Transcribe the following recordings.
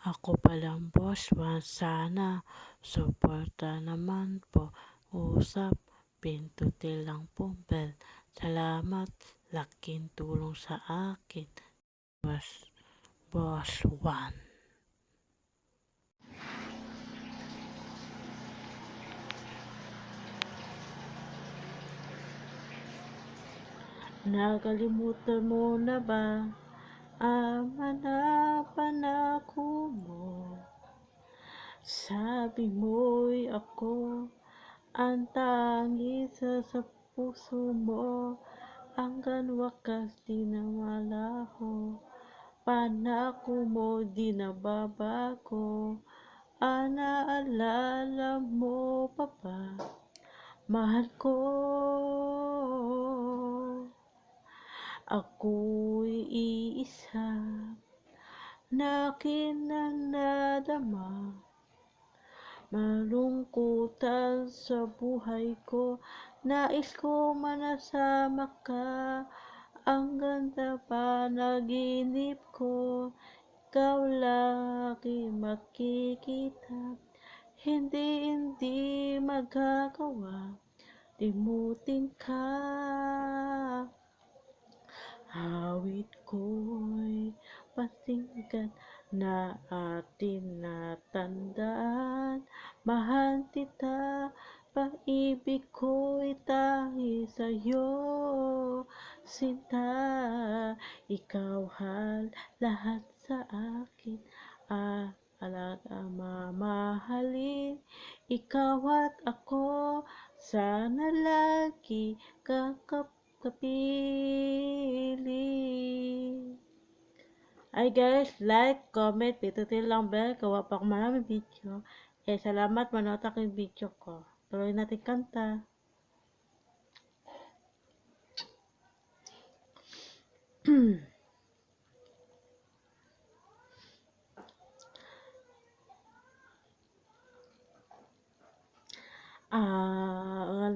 Ako palang boss, sana suporta naman po. Usap, pindutin lang po bell. Salamat, laking tulong sa akin. Boss, boss one. Nakalimutan mo na ba ang mga panako mo? Sabi mo'y ako ang tanging sa puso mo. Hanggang wakas di na malaho. Panako mo di nababago. Naalala mo pa ba? Mahal ko, ako'y iisa na akin ang nadama. Malungkutan sa buhay ko, nais ko manasama ka. Ang ganda pa naginip ko, ikaw lagi makikita. Hindi magagawa, limutin ka. Awit ko'y pasinggan na atin natandaan. Mahal kita, pag-ibig ko'y tanging sa'yo. Sinta, ikaw lahat sa akin. Alaga mamahalin, ikaw at ako. Sana lagi kapiling. Ay guys, like, comment, pindutin lang bell, gawa pa ako maraming video. Salamat manood aking video ko. Tuloy natin kanta.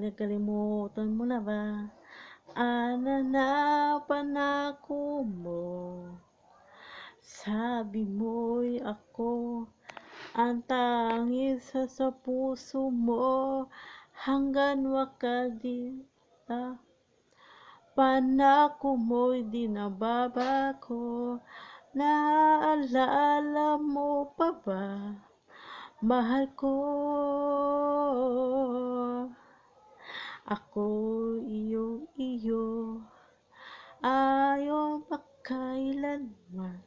Nakalimutan mo na ba? Na panako mo. Sabi mo'y ako ang tanging sa puso mo. Hanggang wakas di na. Panako mo'y di nababago. Naaalala mo pa ba? Mahal ko, ako iyo, ayaw magkailanman.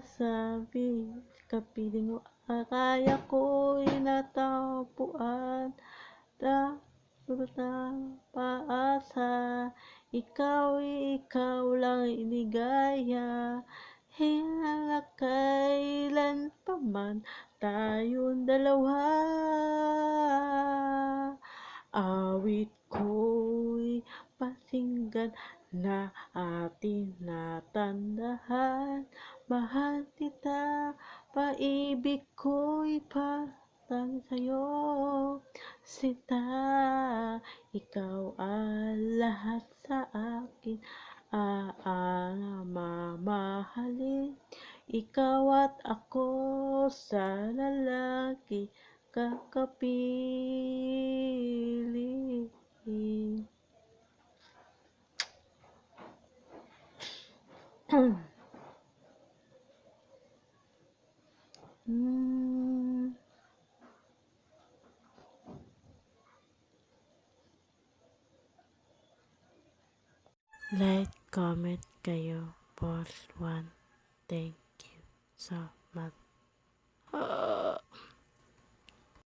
Sabi, kapiling mo, kaya ko'y natapuan. Paasa, ikaw lang inigaya. Hanggang kailan pa man tayong dalawa. Awit ko'y pasinggan na ating natandahan. Mahal kita, pag-ibig ko'y patang sa'yo. Sinta, ikaw ang lahat sa akin. Mamahalin, ikaw at ako. Sana lagi kakapiling. Like, comment kayo, boss one. Thank you so much.